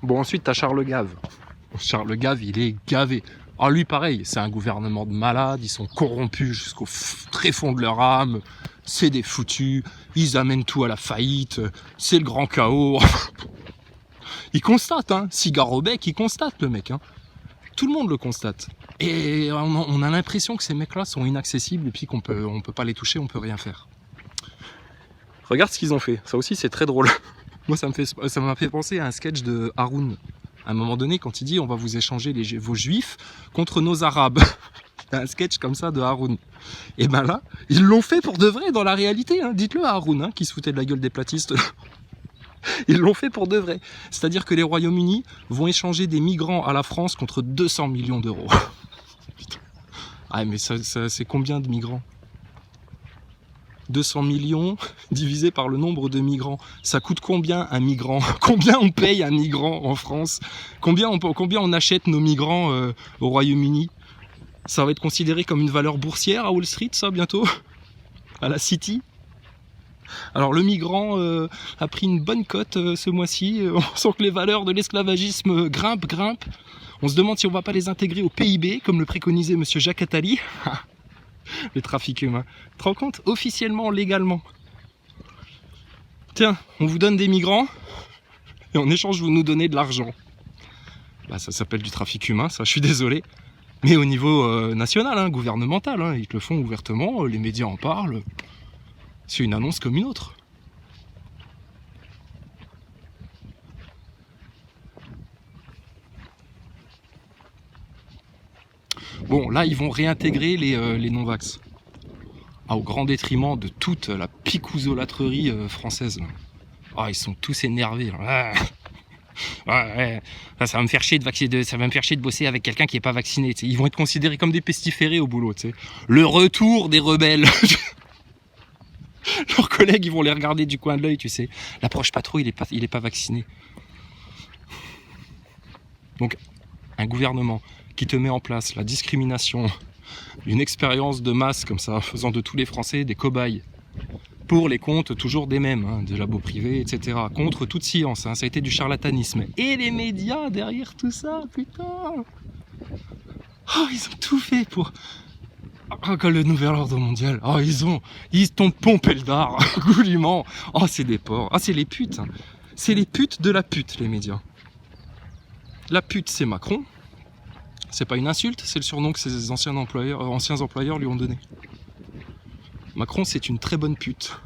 Bon, ensuite, t'as Charles Gave. Charles Gave, il est gavé. Ah, lui, pareil, c'est un gouvernement de malades, ils sont corrompus jusqu'au très fond de leur âme, c'est des foutus, ils amènent tout à la faillite, c'est le grand chaos. Il constate, hein, cigare au bec, il constate, le mec, hein. Tout le monde le constate. Et on a l'impression que ces mecs-là sont inaccessibles et puis on peut pas les toucher, on peut rien faire. Regarde ce qu'ils ont fait, ça aussi c'est très drôle. Moi ça m'a fait penser à un sketch de Haroun. À un moment donné, quand il dit on va vous échanger vos juifs contre nos arabes. Un sketch comme ça de Haroun. Et ben là, ils l'ont fait pour de vrai dans la réalité. Hein. Dites-le à Haroun, hein, qui se foutait de la gueule des platistes. Ils l'ont fait pour de vrai. C'est-à-dire que les Royaumes-Unis vont échanger des migrants à la France contre 200 millions d'euros. Ah mais ça c'est combien de migrants ? 200 millions divisé par le nombre de migrants. Ça coûte combien un migrant ? Combien on paye un migrant en France ? Combien on achète nos migrants au Royaume-Uni ? Ça va être considéré comme une valeur boursière à Wall Street, ça, bientôt ? À la City ? Alors le migrant a pris une bonne cote ce mois-ci. On sent que les valeurs de l'esclavagisme grimpent. On se demande si on va pas les intégrer au PIB, comme le préconisait monsieur Jacques Attali. Le trafic humain. Tu te rends compte ? Officiellement, légalement. Tiens, on vous donne des migrants, et en échange, vous nous donnez de l'argent. Bah, ça s'appelle du trafic humain, ça, je suis désolé. Mais au niveau national, hein, gouvernemental, hein, ils te le font ouvertement, les médias en parlent. C'est une annonce comme une autre. Bon, là, ils vont réintégrer les non-vax. Ah, au grand détriment de toute la picousolatrerie française. Là. Ah, ils sont tous énervés. Là. Ouais, ça va me faire chier de bosser avec quelqu'un qui n'est pas vacciné. T'sais. Ils vont être considérés comme des pestiférés au boulot. T'sais. Le retour des rebelles. Leurs collègues, ils vont les regarder du coin de l'œil, tu sais. L'approche pas trop, il est pas vacciné. Donc, un gouvernement qui te met en place la discrimination, une expérience de masse comme ça, faisant de tous les Français des cobayes, pour les comptes toujours des mêmes, hein, des labos privés, etc. Contre toute science, hein, ça a été du charlatanisme. Et les médias derrière tout ça, putain. Oh, ils ont tout fait pour... Oh, comme le nouvel ordre mondial. Oh, ils t'ont pompé le dard, goulûment. Oh, c'est des porcs. Ah, c'est les putes. Hein. C'est les putes de la pute, les médias. La pute, c'est Macron. C'est pas une insulte, c'est le surnom que ses anciens employeurs lui ont donné. Macron, c'est une très bonne pute.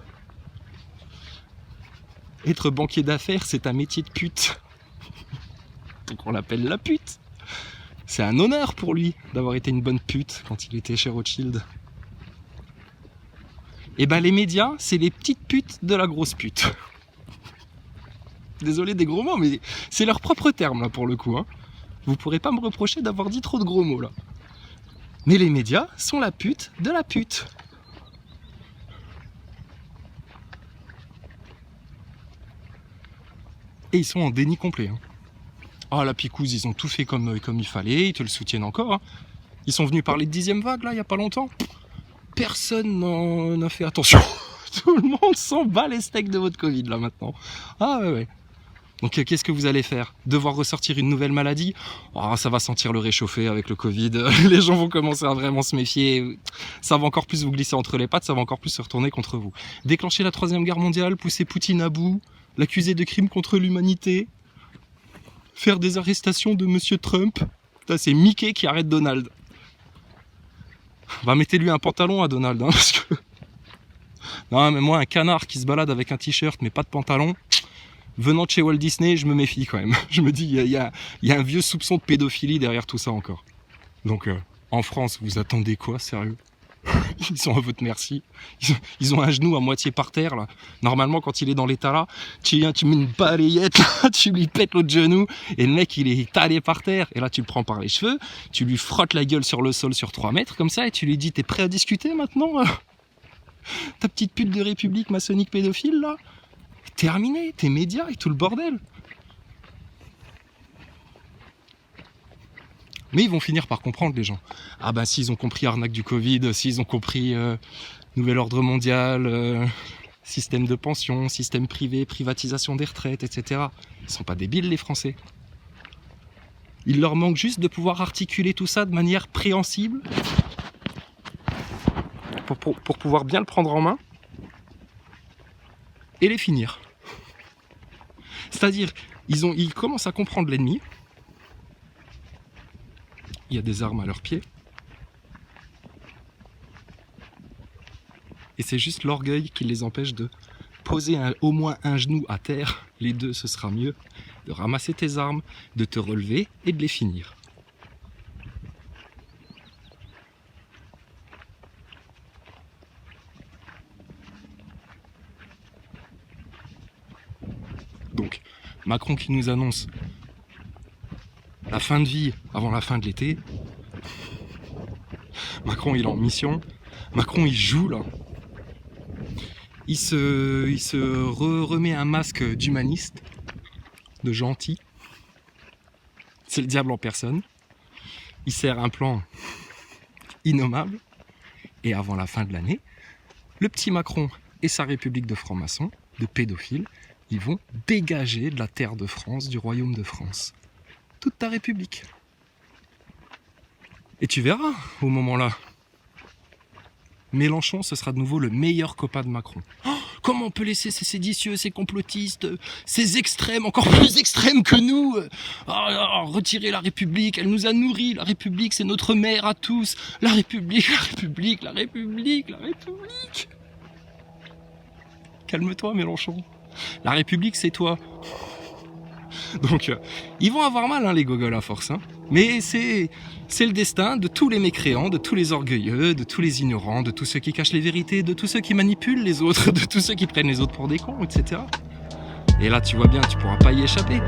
Être banquier d'affaires, c'est un métier de pute. Donc on l'appelle la pute. C'est un honneur pour lui d'avoir été une bonne pute quand il était chez Rothschild. Et ben les médias, c'est les petites putes de la grosse pute. Désolé des gros mots, mais c'est leur propre terme là pour le coup. Hein. Vous pourrez pas me reprocher d'avoir dit trop de gros mots là. Mais les médias sont la pute de la pute. Et ils sont en déni complet. Hein. Ah, la picouse, ils ont tout fait comme il fallait, ils te le soutiennent encore. Hein. Ils sont venus parler de 10e vague, là, il n'y a pas longtemps. Personne n'en a fait attention. Tout le monde s'en bat les steaks de votre Covid, là, maintenant. Ah, ouais. Donc, qu'est-ce que vous allez faire ? Devoir ressortir une nouvelle maladie ? Oh, ça va sentir le réchauffé avec le Covid. Les gens vont commencer à vraiment se méfier. Ça va encore plus vous glisser entre les pattes, ça va encore plus se retourner contre vous. Déclencher la 3e guerre mondiale, pousser Poutine à bout, l'accuser de crimes contre l'humanité, faire des arrestations de Monsieur Trump. Putain, c'est Mickey qui arrête Donald. Bah, mettez-lui un pantalon à Donald, hein, parce que... Non, mais moi, un canard qui se balade avec un t-shirt mais pas de pantalon, venant de chez Walt Disney, je me méfie quand même. Je me dis, il y a un vieux soupçon de pédophilie derrière tout ça encore. Donc, en France, vous attendez quoi, sérieux ? Ils sont à votre merci. Ils ont un genou à moitié par terre, là. Normalement, quand il est dans l'état là, tu mets une balayette, là, tu lui pètes l'autre genou, et le mec, il est étalé par terre. Et là, tu le prends par les cheveux, tu lui frottes la gueule sur le sol sur 3 mètres, comme ça, et tu lui dis, t'es prêt à discuter maintenant ta petite pute de république maçonnique pédophile, là ? Terminé, tes médias et tout le bordel. Mais ils vont finir par comprendre, les gens. Ah ben, s'ils ont compris arnaque du Covid, s'ils ont compris nouvel ordre mondial, système de pension, système privé, privatisation des retraites, etc. Ils sont pas débiles, les Français. Il leur manque juste de pouvoir articuler tout ça de manière préhensible pour pouvoir bien le prendre en main et les finir. C'est-à-dire, ils commencent à comprendre l'ennemi. Il y a des armes à leurs pieds. Et c'est juste l'orgueil qui les empêche de poser au moins un genou à terre. Les deux, ce sera mieux. De ramasser tes armes, de te relever et de les finir. Donc, Macron qui nous annonce la fin de vie avant la fin de l'été. Macron, il est en mission. Macron, il joue là. Il se remet un masque d'humaniste, de gentil. C'est le diable en personne. Il sert un plan innommable. Et avant la fin de l'année, le petit Macron et sa république de francs-maçons, de pédophiles, ils vont dégager de la terre de France, du royaume de France. Toute ta république. Et tu verras, au moment-là, Mélenchon, ce sera de nouveau le meilleur copain de Macron. Oh, comment on peut laisser ces séditieux, ces complotistes, ces extrêmes, encore plus extrêmes que nous, retirer la République, elle nous a nourris, la République, c'est notre mère à tous. La République, la République, la République, la République. Calme-toi, Mélenchon. La République, c'est toi. Donc, ils vont avoir mal, hein, les gogoles, à force. Hein. Mais c'est le destin de tous les mécréants, de tous les orgueilleux, de tous les ignorants, de tous ceux qui cachent les vérités, de tous ceux qui manipulent les autres, de tous ceux qui prennent les autres pour des cons, etc. Et là, tu vois bien, tu pourras pas y échapper.